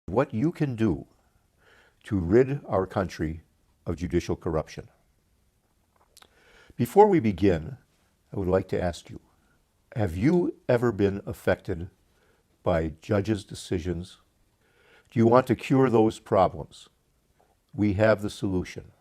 what you can do to rid our country of judicial corruption. Before we begin, I would like to ask you, have you ever been affected by judges' decisions? Do you want to cure those problems? We have the solution.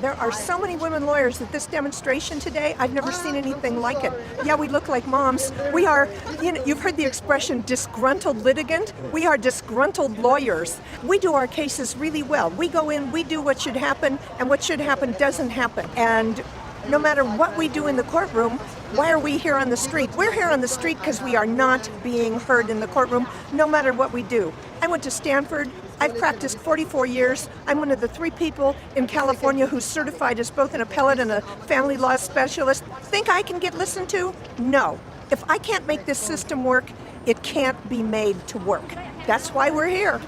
There are so many women lawyers at this demonstration today. I've never seen anything like it. Yeah, we look like moms. We are, you've heard the expression disgruntled litigant. We are disgruntled lawyers. We do our cases really well. We go in, we do what should happen, and what should happen doesn't happen. And no matter what we do in the courtroom, why are we here on the street? We're here on the street because we are not being heard in the courtroom, no matter what we do. I went to Stanford. I've practiced 44 years. I'm one of the 3 people in California who's certified as both an appellate and a family law specialist. Think I can get listened to? No. If I can't make this system work, it can't be made to work. That's why we're here.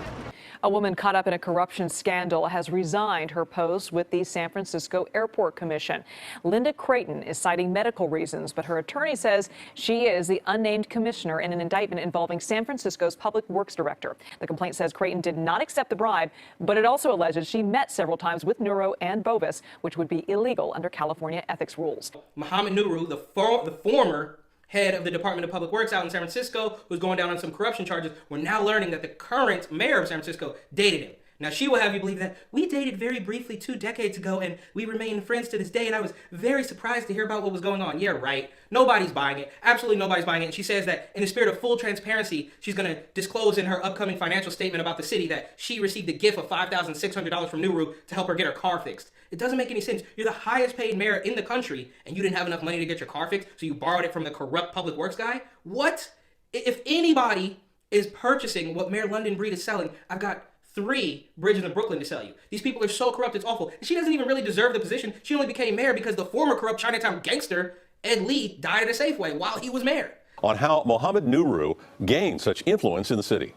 A woman caught up in a corruption scandal has resigned her post with the San Francisco Airport Commission. Linda Creighton is citing medical reasons, but her attorney says she is the unnamed commissioner in an indictment involving San Francisco's public works director. The complaint says Creighton did not accept the bribe, but it also alleges she met several times with Nuru and Bovis, which would be illegal under California ethics rules. Mohamed Nuru, the former head of the Department of Public Works out in San Francisco, who's going down on some corruption charges, we're now learning that the current mayor of San Francisco dated him. Now, she will have you believe that we dated very briefly 2 decades ago and we remain friends to this day, and I was very surprised to hear about what was going on. Yeah, right. Nobody's buying it. Absolutely nobody's buying it. And she says that in the spirit of full transparency, she's going to disclose in her upcoming financial statement about the city that she received a gift of $5,600 from Nuru to help her get her car fixed. It doesn't make any sense. You're the highest paid mayor in the country and you didn't have enough money to get your car fixed, so you borrowed it from the corrupt public works guy? What? If anybody is purchasing what Mayor London Breed is selling, I've got 3 bridges in Brooklyn to sell you. These people are so corrupt, it's awful. And she doesn't even really deserve the position. She only became mayor because the former corrupt Chinatown gangster, Ed Lee, died at a Safeway while he was mayor. On how Mohamed Nuru gained such influence in the city.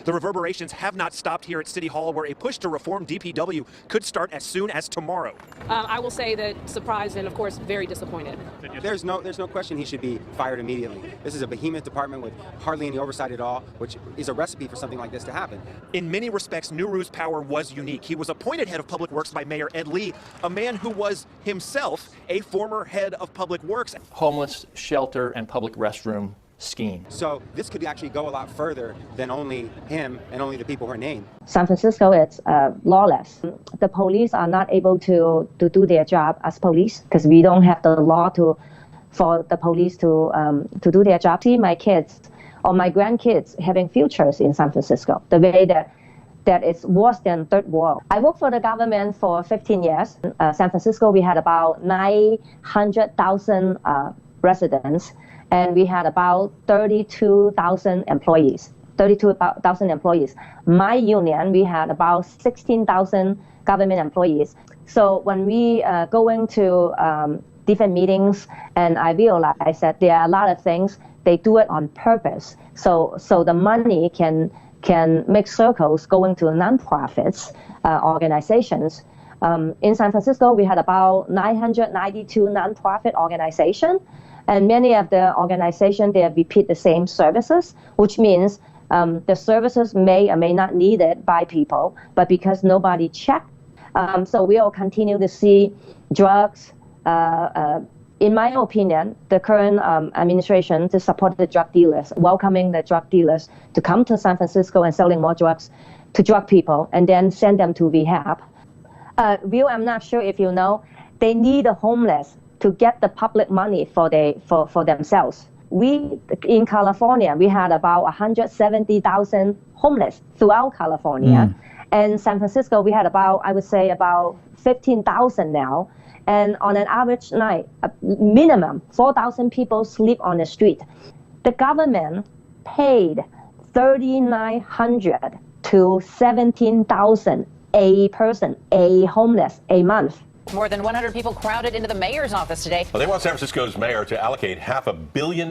The reverberations have not stopped here at City Hall, where a push to reform DPW could start as soon as tomorrow. I will say that surprised and, of course, very disappointed. There's no question he should be fired immediately. This is a behemoth department with hardly any oversight at all, which is a recipe for something like this to happen. In many respects, Nuru's power was unique. He was appointed head of public works by Mayor Ed Lee, a man who was himself a former head of public works. Homeless shelter and public restroom scheme. So this could actually go a lot further than only him and only the people who are named. San Francisco is lawless. The police are not able to do their job as police because we don't have the law for the police to do their job. See my kids or my grandkids having futures in San Francisco, the way that it's worse than third world. I worked for the government for 15 years. San Francisco, we had about 900,000 residents. And we had about 32,000 employees. My union, we had about 16,000 government employees. So when we go into different meetings, and I realized that there are a lot of things, they do it on purpose. So the money can make circles going to nonprofits, organizations. In San Francisco, we had about 992 nonprofit organizations. And many of the organizations, they repeat the same services, which means the services may or may not needed by people, but because nobody checked. So we will continue to see drugs. In my opinion, the current administration to support the drug dealers, welcoming the drug dealers to come to San Francisco and selling more drugs to drug people and then send them to rehab. Will, I'm not sure if you know, they need the homeless to get the public money for themselves. We, in California, we had about 170,000 homeless throughout California. And San Francisco, we had about, I would say, about 15,000 now. And on an average night, a minimum 4,000 people sleep on the street. The government paid $3,900 to $17,000 a person, a homeless, a month. More than 100 people crowded into the mayor's office today. Well, they want San Francisco's mayor to allocate $500 million.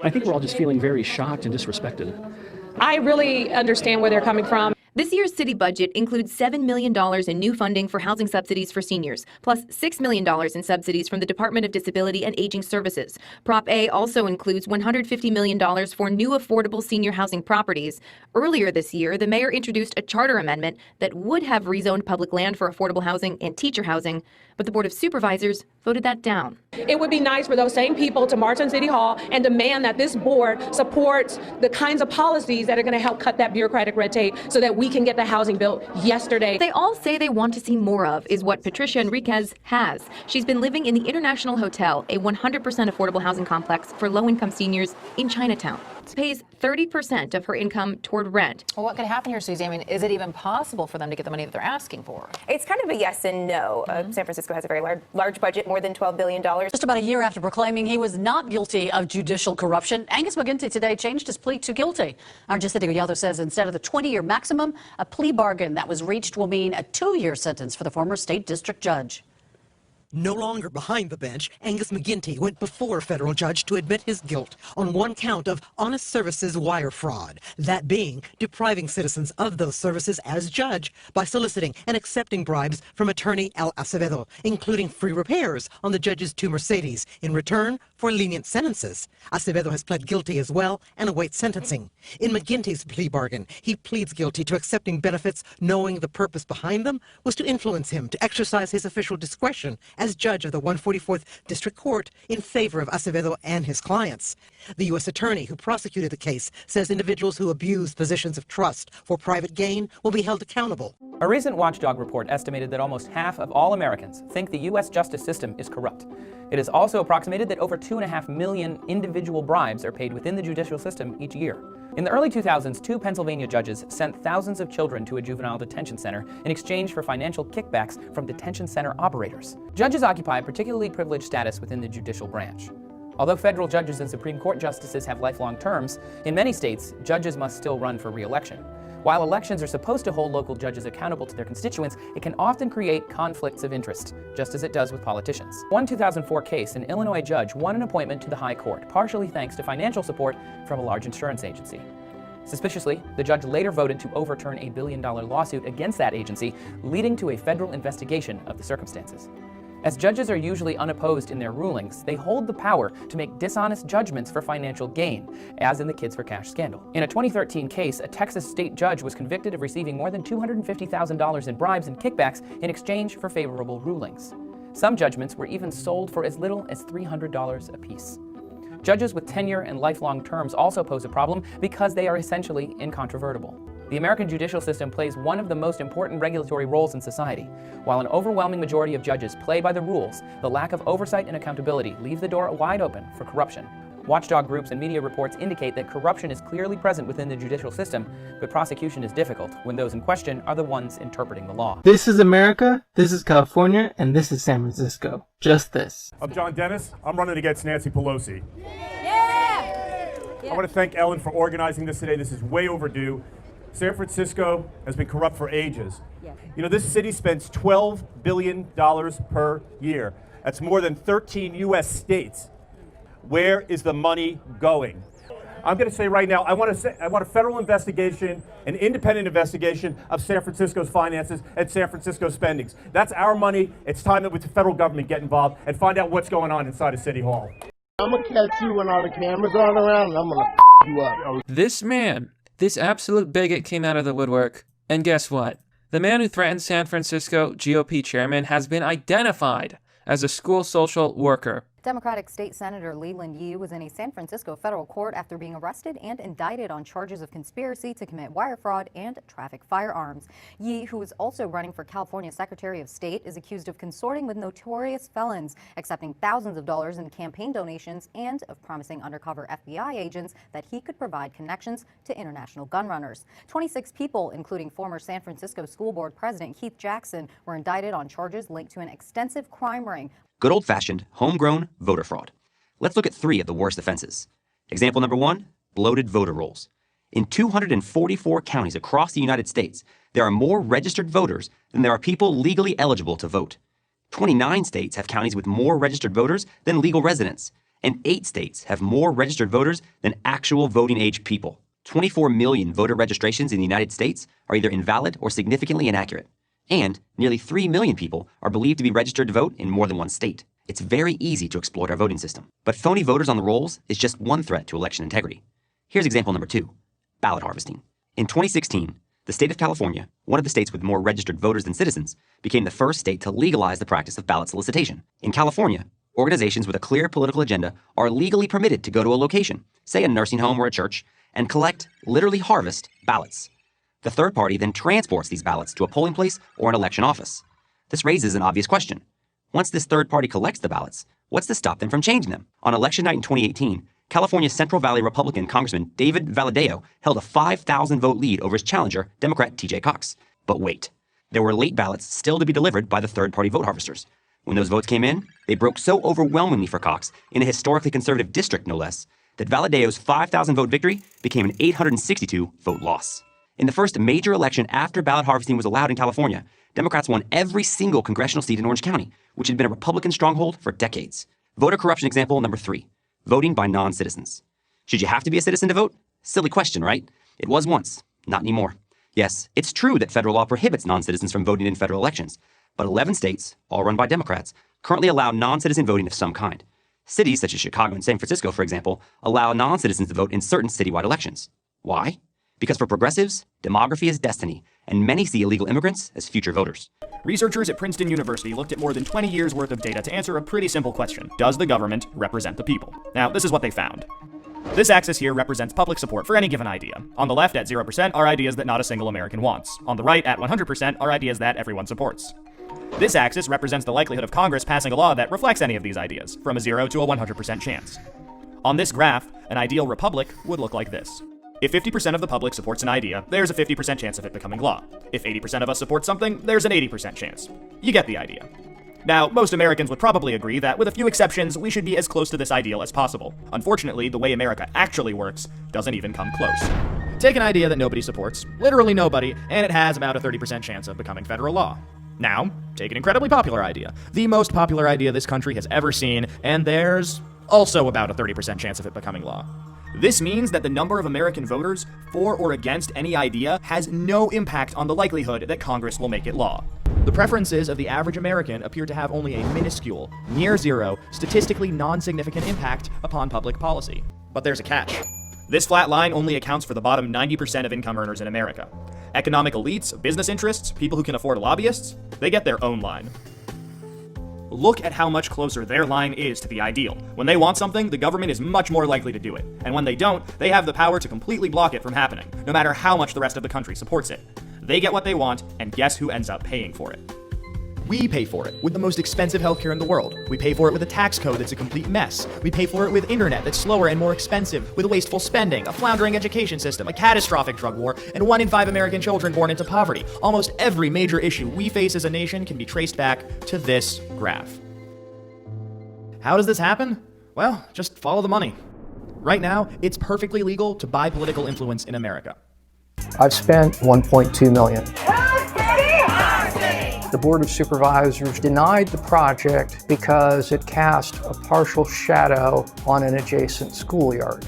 I think we're all just feeling very shocked and disrespected. I really understand where they're coming from. This year's city budget includes $7 million in new funding for housing subsidies for seniors, plus $6 million in subsidies from the Department of Disability and Aging Services. Prop A also includes $150 million for new affordable senior housing properties. Earlier this year, the mayor introduced a charter amendment that would have rezoned public land for affordable housing and teacher housing, but the Board of Supervisors voted that down. It would be nice for those same people to march on City Hall and demand that this board supports the kinds of policies that are going to help cut that bureaucratic red tape so that we can get the housing built yesterday. They all say they want to see more of is what Patricia Enriquez has. She's been living in the International Hotel, a 100% affordable housing complex for low-income seniors in Chinatown. It pays 30% of her income toward rent. Well, what could happen here, Susie? I mean, is it even possible for them to get the money that they're asking for? It's kind of a yes and no. San Francisco has a very large budget, more than $12 billion. Just about a year after proclaiming he was not guilty of judicial corruption, Angus McGinty today changed his plea to guilty. Our Jessica Gallardo says instead of the 20-year maximum, a plea bargain that was reached will mean a 2-year sentence for the former state district judge. No longer behind the bench, Angus McGinty went before a federal judge to admit his guilt on one count of honest services wire fraud, that being depriving citizens of those services as judge by soliciting and accepting bribes from attorney Al Acevedo, including free repairs on the judge's 2 Mercedes in return for lenient sentences. Acevedo has pled guilty as well and awaits sentencing. In McGinty's plea bargain, he pleads guilty to accepting benefits knowing the purpose behind them was to influence him to exercise his official discretion as judge of the 144th District Court in favor of Acevedo and his clients. The U.S. attorney who prosecuted the case says individuals who abuse positions of trust for private gain will be held accountable. A recent Watchdog report estimated that almost half of all Americans think the U.S. justice system is corrupt. It is also approximated that over 2.5 million individual bribes are paid within the judicial system each year. In the early 2000s, 2 Pennsylvania judges sent thousands of children to a juvenile detention center in exchange for financial kickbacks from detention center operators. Judges occupy a particularly privileged status within the judicial branch. Although federal judges and Supreme Court justices have lifelong terms, in many states, judges must still run for re-election. While elections are supposed to hold local judges accountable to their constituents, it can often create conflicts of interest, just as it does with politicians. One 2004 case, an Illinois judge won an appointment to the High Court, partially thanks to financial support from a large insurance agency. Suspiciously, the judge later voted to overturn a $1 billion lawsuit against that agency, leading to a federal investigation of the circumstances. As judges are usually unopposed in their rulings, they hold the power to make dishonest judgments for financial gain, as in the Kids for Cash scandal. In a 2013 case, a Texas state judge was convicted of receiving more than $250,000 in bribes and kickbacks in exchange for favorable rulings. Some judgments were even sold for as little as $300 apiece. Judges with tenure and lifelong terms also pose a problem because they are essentially incontrovertible. The American judicial system plays one of the most important regulatory roles in society. While an overwhelming majority of judges play by the rules, the lack of oversight and accountability leave the door wide open for corruption. Watchdog groups and media reports indicate that corruption is clearly present within the judicial system, but prosecution is difficult when those in question are the ones interpreting the law. This is America, this is California, and this is San Francisco. Just this. I'm John Dennis. I'm running against Nancy Pelosi. Yeah! I want to thank Ellen for organizing this today. This is way overdue. San Francisco has been corrupt for ages. You know, this city spends $12 billion per year. That's more than 13 U.S. states. Where is the money going? I'm going to say right now, I want a federal investigation, an independent investigation of San Francisco's finances and San Francisco's spendings. That's our money. It's time that the federal government get involved and find out what's going on inside of City Hall. I'm going to catch you when all the cameras are around and I'm going to you up. This absolute bigot came out of the woodwork. And guess what? The man who threatened San Francisco GOP chairman has been identified as a school social worker. Democratic State Senator Leland Yee was in a San Francisco federal court after being arrested and indicted on charges of conspiracy to commit wire fraud and traffic firearms. Yee, who is also running for California Secretary of State, is accused of consorting with notorious felons, accepting thousands of dollars in campaign donations, and of promising undercover FBI agents that he could provide connections to international gun runners. 26 people, including former San Francisco School Board President Keith Jackson, were indicted on charges linked to an extensive crime ring. Good old-fashioned, homegrown voter fraud. Let's look at 3 of the worst offenses. Example number 1, bloated voter rolls. In 244 counties across the United States, there are more registered voters than there are people legally eligible to vote. 29 states have counties with more registered voters than legal residents, and 8 states have more registered voters than actual voting age people. 24 million voter registrations in the United States are either invalid or significantly inaccurate. And nearly 3 million people are believed to be registered to vote in more than one state. It's very easy to exploit our voting system. But phony voters on the rolls is just one threat to election integrity. Here's example number 2, ballot harvesting. In 2016, the state of California, one of the states with more registered voters than citizens, became the first state to legalize the practice of ballot solicitation. In California, organizations with a clear political agenda are legally permitted to go to a location, say a nursing home or a church, and literally harvest ballots. The third party then transports these ballots to a polling place or an election office. This raises an obvious question. Once this third party collects the ballots, what's to stop them from changing them? On election night in 2018, California Central Valley Republican Congressman David Valadao held a 5,000 vote lead over his challenger, Democrat TJ Cox. But wait, there were late ballots still to be delivered by the third-party vote harvesters. When those votes came in, they broke so overwhelmingly for Cox, in a historically conservative district no less, that Valadao's 5,000 vote victory became an 862 vote loss. In the first major election after ballot harvesting was allowed in California, Democrats won every single congressional seat in Orange County, which had been a Republican stronghold for decades. Voter corruption example number 3, voting by non-citizens. Should you have to be a citizen to vote? Silly question, right? It was once, not anymore. Yes, it's true that federal law prohibits non-citizens from voting in federal elections, but 11 states, all run by Democrats, currently allow non-citizen voting of some kind. Cities such as Chicago and San Francisco, for example, allow non-citizens to vote in certain citywide elections. Why? Because for progressives, demography is destiny, and many see illegal immigrants as future voters. Researchers at Princeton University looked at more than 20 years worth of data to answer a pretty simple question. Does the government represent the people? Now, this is what they found. This axis here represents public support for any given idea. On the left at 0% are ideas that not a single American wants. On the right at 100% are ideas that everyone supports. This axis represents the likelihood of Congress passing a law that reflects any of these ideas, from a 0 to a 100% chance. On this graph, an ideal republic would look like this. If 50% of the public supports an idea, there's a 50% chance of it becoming law. If 80% of us support something, there's an 80% chance. You get the idea. Now, most Americans would probably agree that, with a few exceptions, we should be as close to this ideal as possible. Unfortunately, the way America actually works doesn't even come close. Take an idea that nobody supports, literally nobody, and it has about a 30% chance of becoming federal law. Now, take an incredibly popular idea, the most popular idea this country has ever seen, and there's also about a 30% chance of it becoming law. This means that the number of American voters for or against any idea has no impact on the likelihood that Congress will make it law. The preferences of the average American appear to have only a minuscule, near zero, statistically non-significant impact upon public policy. But there's a catch. This flat line only accounts for the bottom 90% of income earners in America. Economic elites, business interests, people who can afford lobbyists, they get their own line. Look at how much closer their line is to the ideal. When they want something, the government is much more likely to do it. And when they don't, they have the power to completely block it from happening, no matter how much the rest of the country supports it. They get what they want, and guess who ends up paying for it? We pay for it with the most expensive healthcare in the world. We pay for it with a tax code that's a complete mess. We pay for it with internet that's slower and more expensive, with wasteful spending, a floundering education system, a catastrophic drug war, and 1 in 5 American children born into poverty. Almost every major issue we face as a nation can be traced back to this graph. How does this happen? Well, just follow the money. Right now, it's perfectly legal to buy political influence in America. I've spent $1.2 million. The Board of Supervisors denied the project because it cast a partial shadow on an adjacent schoolyard.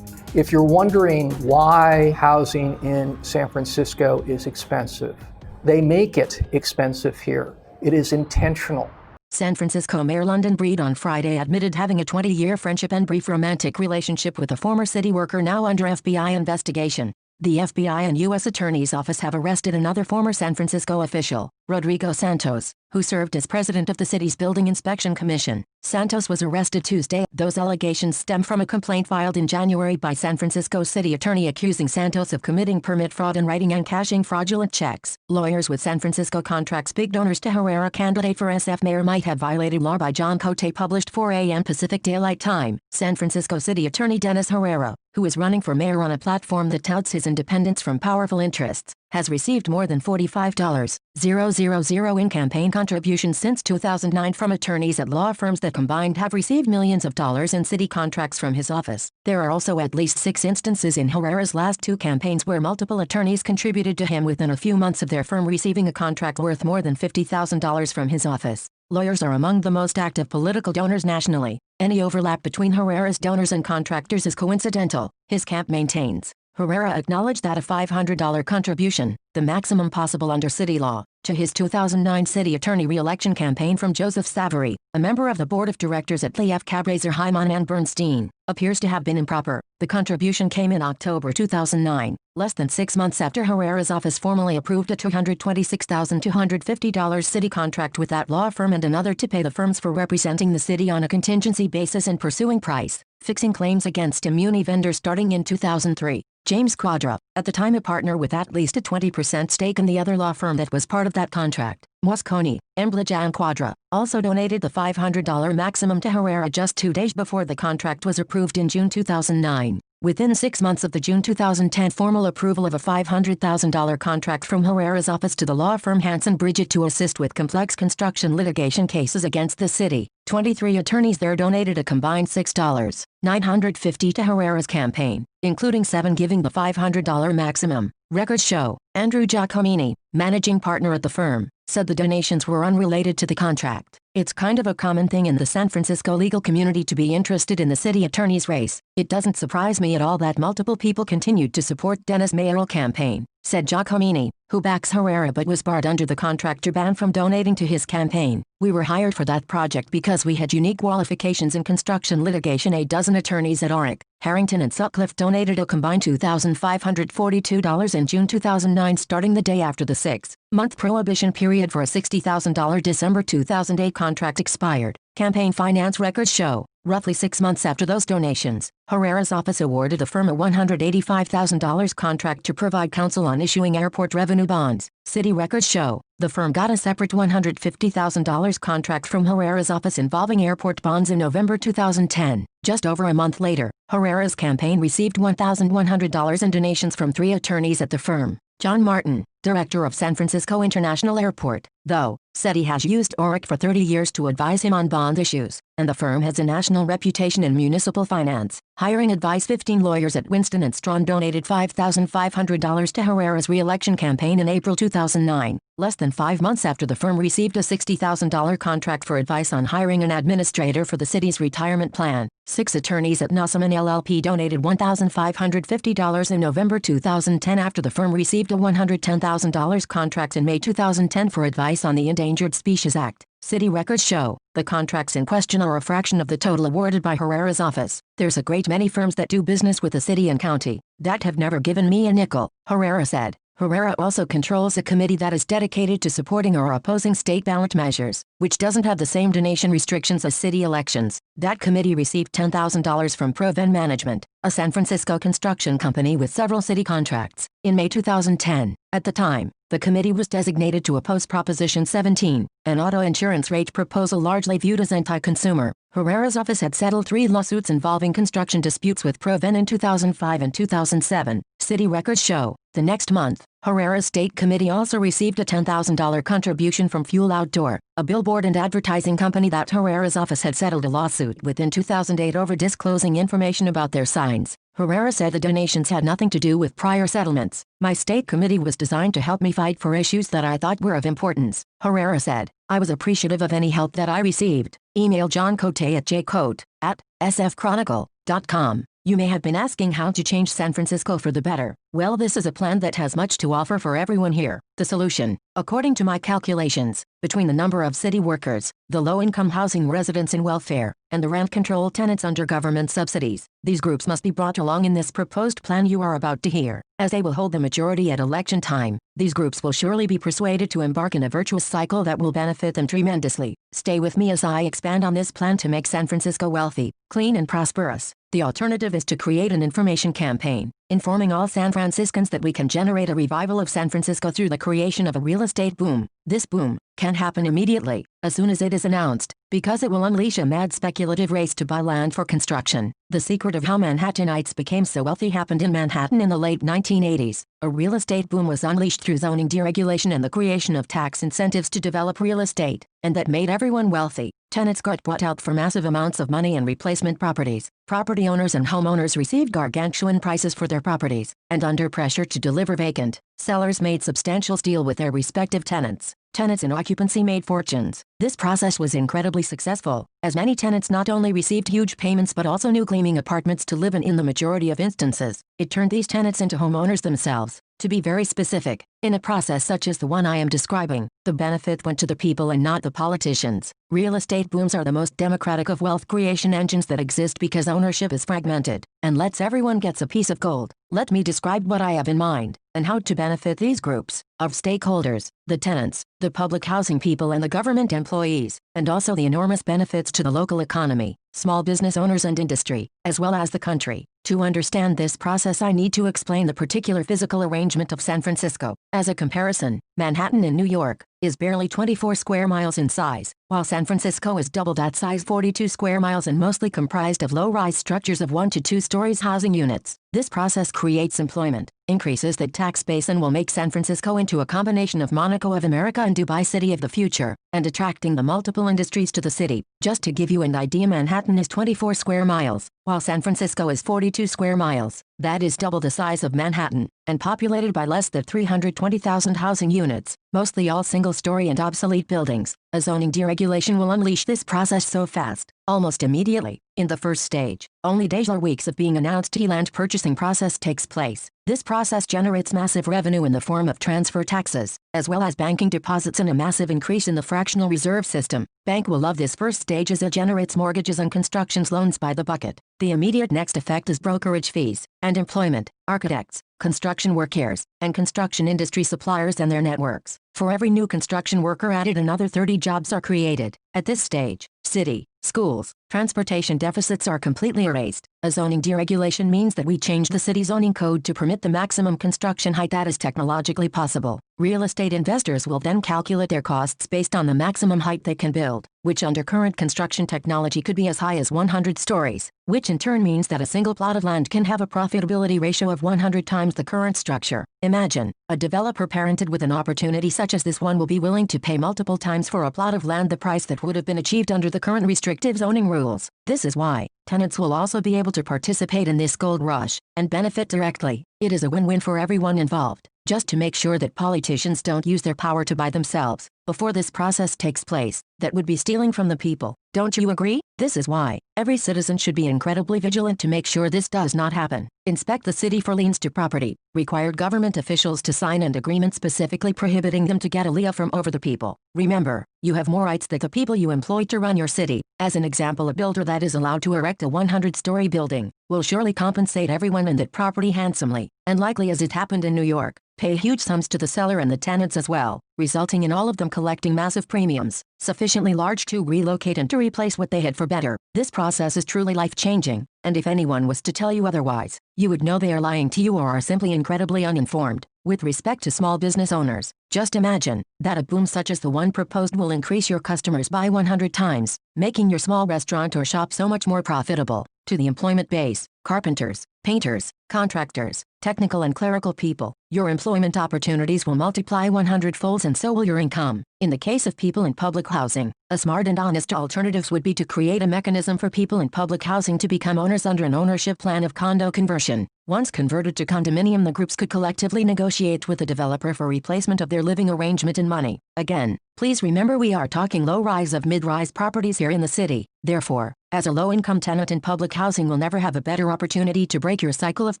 If you're wondering why housing in San Francisco is expensive, they make it expensive here. It is intentional. San Francisco Mayor London Breed on Friday admitted having a 20-year friendship and brief romantic relationship with a former city worker now under FBI investigation. The FBI and U.S. Attorney's Office have arrested another former San Francisco official, Rodrigo Santos, who served as president of the city's Building Inspection Commission. Santos was arrested Tuesday. Those allegations stem from a complaint filed in January by San Francisco City Attorney accusing Santos of committing permit fraud and writing and cashing fraudulent checks. Lawyers with San Francisco Contracts big donors to Herrera candidate for SF mayor might have violated law by John Cote published 4 a.m. Pacific Daylight Time. San Francisco City Attorney Dennis Herrera, who is running for mayor on a platform that touts his independence from powerful interests, has received more than $45,000 in campaign contributions since 2009 from attorneys at law firms that combined have received millions of dollars in city contracts from his office. There are also at least 6 instances in Herrera's last 2 campaigns where multiple attorneys contributed to him within a few months of their firm receiving a contract worth more than $50,000 from his office. Lawyers are among the most active political donors nationally. Any overlap between Herrera's donors and contractors is coincidental, his camp maintains. Herrera acknowledged that a $500 contribution, the maximum possible under city law, to his 2009 city attorney re-election campaign from Joseph Savary, a member of the board of directors at Lee F. Cabraser Hyman and Bernstein, appears to have been improper. The contribution came in October 2009, less than 6 months after Herrera's office formally approved a $226,250 city contract with that law firm and another to pay the firms for representing the city on a contingency basis and pursuing price-fixing claims against immune vendors starting in 2003. James Quadra, at the time a partner with at least a 20% stake in the other law firm that was part of that contract, Moscone, Embledge and Quadra, also donated the $500 maximum to Herrera just 2 days before the contract was approved in June 2009. Within 6 months of the June 2010 formal approval of a $500,000 contract from Herrera's office to the law firm Hanson Bridget to assist with complex construction litigation cases against the city, 23 attorneys there donated a combined $6,950 to Herrera's campaign, including 7 giving the $500 maximum. Records show, Andrew Giacomini, managing partner at the firm, said the donations were unrelated to the contract. It's kind of a common thing in the San Francisco legal community to be interested in the city attorney's race. It doesn't surprise me at all that multiple people continued to support Dennis mayoral campaign, said Giacomini, who backs Herrera but was barred under the contractor ban from donating to his campaign. We were hired for that project because we had unique qualifications in construction litigation. A dozen attorneys at Orrick, Harrington and Sutcliffe donated a combined $2,542 in June 2009, starting the day after the 6-month prohibition period for a $60,000 December 2008 contract expired. Campaign finance records show, roughly 6 months after those donations, Herrera's office awarded the firm a $185,000 contract to provide counsel on issuing airport revenue bonds. City records show, the firm got a separate $150,000 contract from Herrera's office involving airport bonds in November 2010. Just over a month later, Herrera's campaign received $1,100 in donations from 3 attorneys at the firm. John Martin, director of San Francisco International Airport, though, said he has used Orrick for 30 years to advise him on bond issues, and the firm has a national reputation in municipal finance. Hiring advice. 15 lawyers at Winston & Strawn donated $5,500 to Herrera's re-election campaign in April 2009, less than 5 months after the firm received a $60,000 contract for advice on hiring an administrator for the city's retirement plan. 6 attorneys at Nossaman LLP donated $1,550 in November 2010 after the firm received a $110,000 contract in May 2010 for advice on the Endangered Species Act. City records show, the contracts in question are a fraction of the total awarded by Herrera's office. There's a great many firms that do business with the city and county that have never given me a nickel, Herrera said. Herrera also controls a committee that is dedicated to supporting or opposing state ballot measures, which doesn't have the same donation restrictions as city elections. That committee received $10,000 from Proven Management, a San Francisco construction company with several city contracts, in May 2010. At the time, the committee was designated to oppose Proposition 17, an auto insurance rate proposal largely viewed as anti-consumer. Herrera's office had settled 3 lawsuits involving construction disputes with Proven in 2005 and 2007. City records show, the next month, Herrera's state committee also received a $10,000 contribution from Fuel Outdoor, a billboard and advertising company that Herrera's office had settled a lawsuit with in 2008 over disclosing information about their signs. Herrera said the donations had nothing to do with prior settlements. My state committee was designed to help me fight for issues that I thought were of importance, Herrera said. I was appreciative of any help that I received. Email John Cote at jcote@sfchronicle.com. You may have been asking how to change San Francisco for the better. Well, this is a plan that has much to offer for everyone here. The solution, according to my calculations, between the number of city workers, the low-income housing residents in welfare, and the rent control tenants under government subsidies, these groups must be brought along in this proposed plan you are about to hear. As they will hold the majority at election time, these groups will surely be persuaded to embark in a virtuous cycle that will benefit them tremendously. Stay with me as I expand on this plan to make San Francisco wealthy, clean and prosperous. The alternative is to create an information campaign, informing all San Franciscans that we can generate a revival of San Francisco through the creation of a real estate boom. This boom can happen immediately, as soon as it is announced, because it will unleash a mad speculative race to buy land for construction. The secret of how Manhattanites became so wealthy happened in Manhattan in the late 1980s. A real estate boom was unleashed through zoning deregulation and the creation of tax incentives to develop real estate, and that made everyone wealthy. Tenants got bought out for massive amounts of money and replacement properties. Property owners and homeowners received gargantuan prices for their properties, and under pressure to deliver vacant, sellers made substantial deals with their respective tenants. tenants in occupancy made fortunes. This process was incredibly successful, as many tenants not only received huge payments but also new gleaming apartments to live in the majority of instances. It turned these tenants into homeowners themselves. To be very specific, in a process such as the one I am describing, the benefit went to the people and not the politicians. Real estate booms are the most democratic of wealth creation engines that exist because ownership is fragmented and lets everyone gets a piece of gold. Let me describe what I have in mind and how to benefit these groups of stakeholders, the tenants, the public housing people and the government employees, and also the enormous benefits to the local economy, small business owners and industry, as well as the country. To understand this process, I need to explain the particular physical arrangement of San Francisco. As a comparison, Manhattan in New York is barely 24 square miles in size, while San Francisco is double that size, 42 square miles, and mostly comprised of low-rise structures of 1 to 2 stories housing units. This process creates employment, increases the tax base, and will make San Francisco into a combination of Monaco of America and Dubai City of the future, and attracting the multiple industries to the city. Just to give you an idea, Manhattan is 24 square miles, while San Francisco is 42 square miles. That is double the size of Manhattan, and populated by less than 320,000 housing units, mostly all single-story and obsolete buildings. A zoning deregulation will unleash this process so fast, almost immediately. In the first stage, only days or weeks of being announced, the land purchasing process takes place. This process generates massive revenue in the form of transfer taxes, as well as banking deposits and a massive increase in the fractional reserve system. Bank will love this first stage as it generates mortgages and construction loans by the bucket. The immediate next effect is brokerage fees and employment, architects, construction workers, and construction industry suppliers and their networks. For every new construction worker added, another 30 jobs are created. At this stage, city, schools, transportation deficits are completely erased. A zoning deregulation means that we change the city zoning code to permit the maximum construction height that is technologically possible. Real estate investors will then calculate their costs based on the maximum height they can build, which under current construction technology could be as high as 100 stories, which in turn means that a single plot of land can have a profitability ratio of 100 times the current structure. Imagine, a developer parented with an opportunity such as this one will be willing to pay multiple times for a plot of land the price that would have been achieved under the current restrictive zoning rules. This is why tenants will also be able to participate in this gold rush and benefit directly. It is a win-win for everyone involved. Just to make sure that politicians don't use their power to buy themselves before this process takes place, that would be stealing from the people. Don't you agree? This is why every citizen should be incredibly vigilant to make sure this does not happen. Inspect the city for liens to property. Required government officials to sign an agreement specifically prohibiting them to get a lien from over the people. Remember, you have more rights than the people you employ to run your city. As an example, a builder that is allowed to erect a 100-story building will surely compensate everyone in that property handsomely, and likely, as it happened in New York, pay huge sums to the seller and the tenants as well, resulting in all of them collecting massive premiums, sufficiently large to relocate and to replace what they had for better. This process is truly life-changing, and if anyone was to tell you otherwise, you would know they are lying to you or are simply incredibly uninformed. With respect to small business owners, just imagine that a boom such as the one proposed will increase your customers by 100 times, making your small restaurant or shop so much more profitable. To the employment base, carpenters, painters, contractors, technical and clerical people, your employment opportunities will multiply 100-folds, and so will your income. In the case of people in public housing, a smart and honest alternatives would be to create a mechanism for people in public housing to become owners under an ownership plan of condo conversion. Once converted to condominium, the groups could collectively negotiate with the developer for replacement of their living arrangement in money. Again, please remember we are talking low-rise of mid-rise properties here in the city. Therefore, as a low-income tenant in public housing will never have a better opportunity to break your cycle of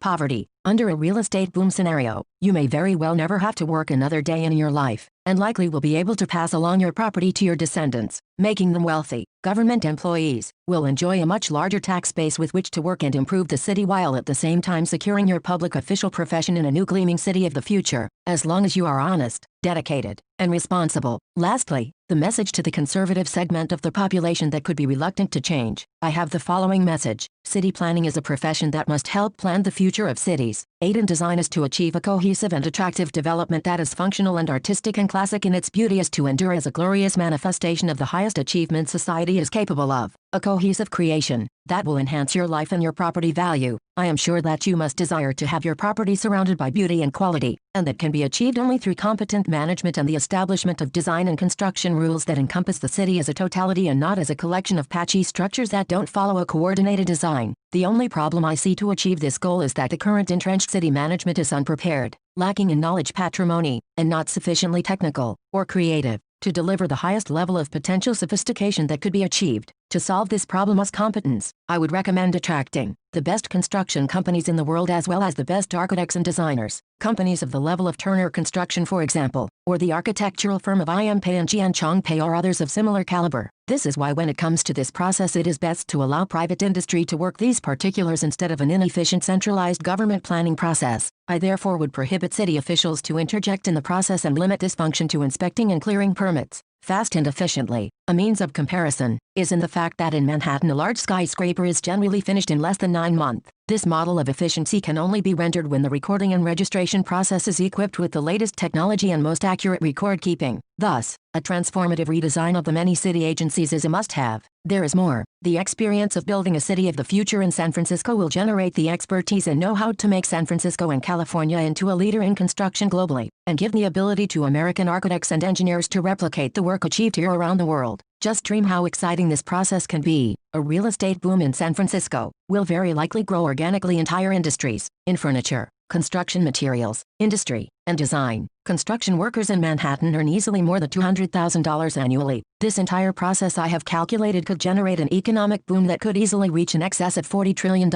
poverty. Under a real estate boom scenario, you may very well never have to work another day in your life, and likely will be able to pass along your property to your descendants, making them wealthy. Government employees will enjoy a much larger tax base with which to work and improve the city, while at the same time securing your public official profession in a new gleaming city of the future, as long as you are honest, dedicated, and responsible. Lastly, the message to the conservative segment of the population that could be reluctant to change. I have the following message. City planning is a profession that must help plan the future of cities, aid in design is to achieve a cohesive and attractive development that is functional and artistic and classic in its beauty, is to endure as a glorious manifestation of the highest achievement society is capable of, a cohesive creation that will enhance your life and your property value. I am sure that you must desire to have your property surrounded by beauty and quality, and that can be achieved only through competent management and the establishment of design and construction rules that encompass the city as a totality and not as a collection of patchy structures that don't follow a coordinated design. The only problem I see to achieve this goal is that the current entrenched city management is unprepared, lacking in knowledge patrimony, and not sufficiently technical or creative. to deliver the highest level of potential sophistication that could be achieved. To solve this problem as competence, I would recommend attracting the best construction companies in the world as well as the best architects and designers. Companies of the level of Turner Construction, for example, or the architectural firm of IM Pei and Jian Chongpei or others of similar caliber. This is why when it comes to this process it is best to allow private industry to work these particulars instead of an inefficient centralized government planning process. I therefore would prohibit city officials to interject in the process and limit this function to inspecting and clearing permits, fast and efficiently. A means of comparison is in the fact that in Manhattan a large skyscraper is generally finished in less than 9 months. This model of efficiency can only be rendered when the recording and registration process is equipped with the latest technology and most accurate record keeping. Thus, a transformative redesign of the many city agencies is a must-have. There is more. The experience of building a city of the future in San Francisco will generate the expertise and know-how to make San Francisco and California into a leader in construction globally, and give the ability to American architects and engineers to replicate the work achieved here around the world. Just dream how exciting this process can be. A real estate boom in San Francisco will very likely grow organically entire industries, in furniture, construction materials, industry, and design. Construction workers in Manhattan earn easily more than $200,000 annually. This entire process I have calculated could generate an economic boom that could easily reach in excess of $40 trillion.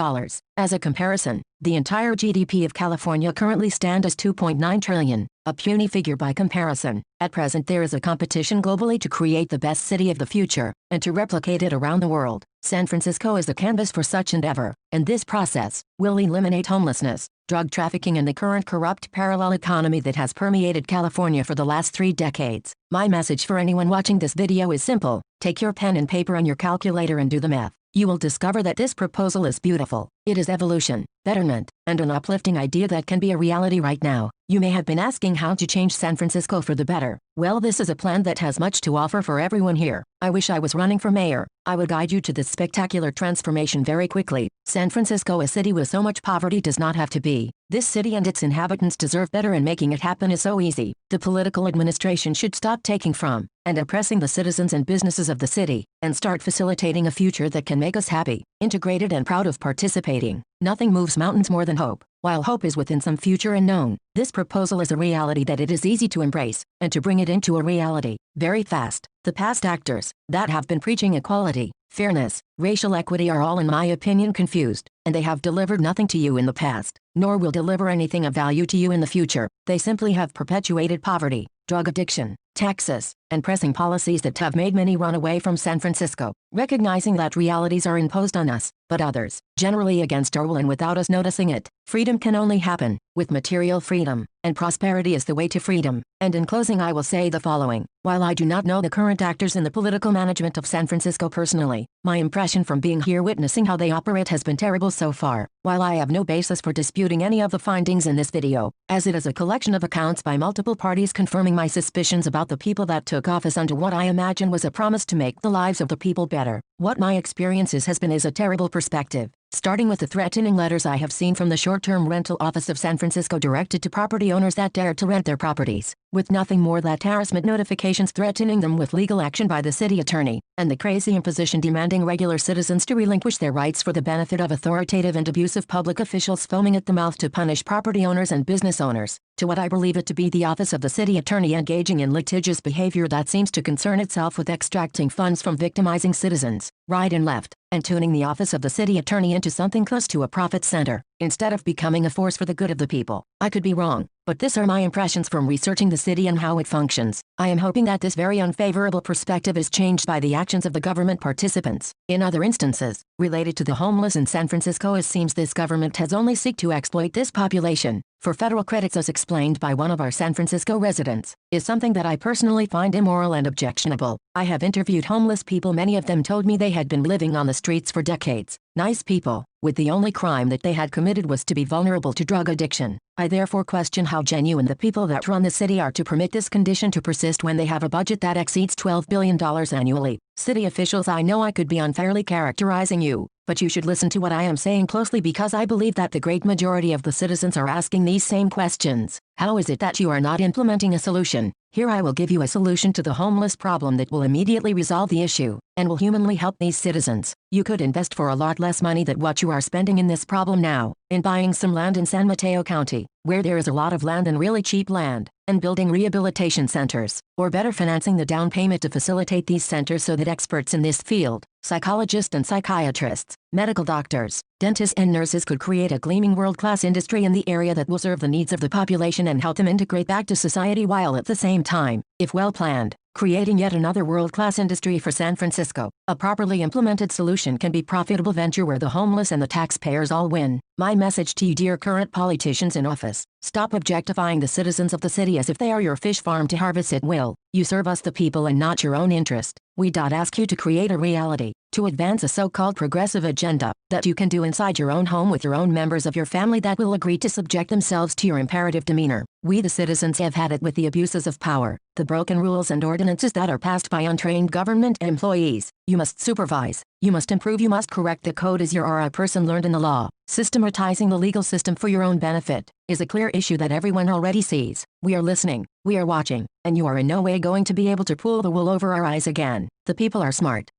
As a comparison, the entire GDP of California currently stands as $2.9 trillion, a puny figure by comparison. At present there is a competition globally to create the best city of the future, and to replicate it around the world. San Francisco is the canvas for such endeavor, and this process will eliminate homelessness, drug trafficking and the current corrupt parallel economy that has permeated California for the last 3 decades. My message for anyone watching this video is simple. Take your pen and paper and your calculator and do the math. You will discover that this proposal is beautiful. It is evolution, betterment, and an uplifting idea that can be a reality right now. You may have been asking how to change San Francisco for the better. Well, this is a plan that has much to offer for everyone here. I wish I was running for mayor. I would guide you to this spectacular transformation very quickly. San Francisco, a city with so much poverty, does not have to be. This city and its inhabitants deserve better, and making it happen is so easy. The political administration should stop taking from and oppressing the citizens and businesses of the city, and start facilitating a future that can make us happy, integrated and proud of participating. Nothing moves mountains more than hope. While hope is within some future unknown, this proposal is a reality that it is easy to embrace, and to bring it into a reality very fast. The past actors that have been preaching equality, fairness, racial equity are all in my opinion confused, and they have delivered nothing to you in the past, nor will deliver anything of value to you in the future. They simply have perpetuated poverty, drug addiction, taxes, and pressing policies that have made many run away from San Francisco. Recognizing that realities are imposed on us, but others, generally against our will and without us noticing it. Freedom can only happen with material freedom, and prosperity is the way to freedom. And in closing I will say the following. While I do not know the current actors in the political management of San Francisco personally, my impression from being here witnessing how they operate has been terrible so far. While I have no basis for disputing any of the findings in this video, as it is a collection of accounts by multiple parties confirming my suspicions about the people that took office under what I imagine was a promise to make the lives of the people better, what my experiences has been is a terrible perspective. Starting with the threatening letters I have seen from the short-term rental office of San Francisco directed to property owners that dare to rent their properties, with nothing more than harassment notifications threatening them with legal action by the city attorney, and the crazy imposition demanding regular citizens to relinquish their rights for the benefit of authoritative and abusive public officials foaming at the mouth to punish property owners and business owners, to what I believe it to be the office of the city attorney engaging in litigious behavior that seems to concern itself with extracting funds from victimizing citizens, right and left, and tuning the office of the city attorney into something close to a profit center, instead of becoming a force for the good of the people. I could be wrong, but these are my impressions from researching the city and how it functions. I am hoping that this very unfavorable perspective is changed by the actions of the government participants. In other instances, related to the homeless in San Francisco, it seems this government has only sought to exploit this population for federal credits, as explained by one of our San Francisco residents, is something that I personally find immoral and objectionable. I have interviewed homeless people. Many of them told me they had been living on the streets for decades. Nice people, with the only crime that they had committed was to be vulnerable to drug addiction. I therefore question how genuine the people that run the city are to permit this condition to persist when they have a budget that exceeds $12 billion annually. City officials, I know I could be unfairly characterizing you, but you should listen to what I am saying closely, because I believe that the great majority of the citizens are asking these same questions. How is it that you are not implementing a solution? Here I will give you a solution to the homeless problem that will immediately resolve the issue, and will humanly help these citizens. You could invest for a lot less money than what you are spending in this problem now, in buying some land in San Mateo County, where there is a lot of land and really cheap land, and building rehabilitation centers, or better financing the down payment to facilitate these centers so that experts in this field, psychologists and psychiatrists, medical doctors, dentists and nurses could create a gleaming world-class industry in the area that will serve the needs of the population and help them integrate back to society while at the same time, if well planned, creating yet another world-class industry for San Francisco. A properly implemented solution can be a profitable venture where the homeless and the taxpayers all win. My message to you, dear current politicians in office, stop objectifying the citizens of the city as if they are your fish farm to harvest at will. You serve us the people and not your own interest. We ask you to create a reality, to advance a so-called progressive agenda, that you can do inside your own home with your own members of your family that will agree to subject themselves to your imperative demeanor. We the citizens have had it with the abuses of power, the broken rules and ordinances that are passed by untrained government employees. You must supervise, you must improve, you must correct the code as you are a person learned in the law. Systematizing the legal system for your own benefit is a clear issue that everyone already sees. We are listening, we are watching, and you are in no way going to be able to pull the wool over our eyes again. The people are smart,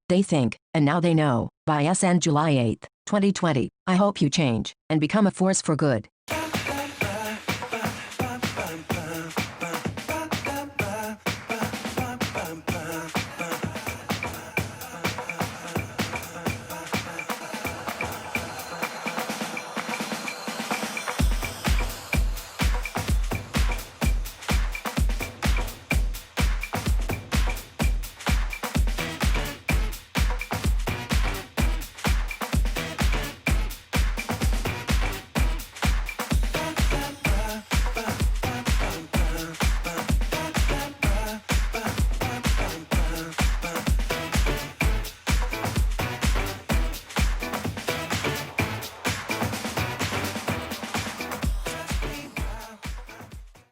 they think, and now they know. By SN July 8, 2020, I hope you change and become a force for good.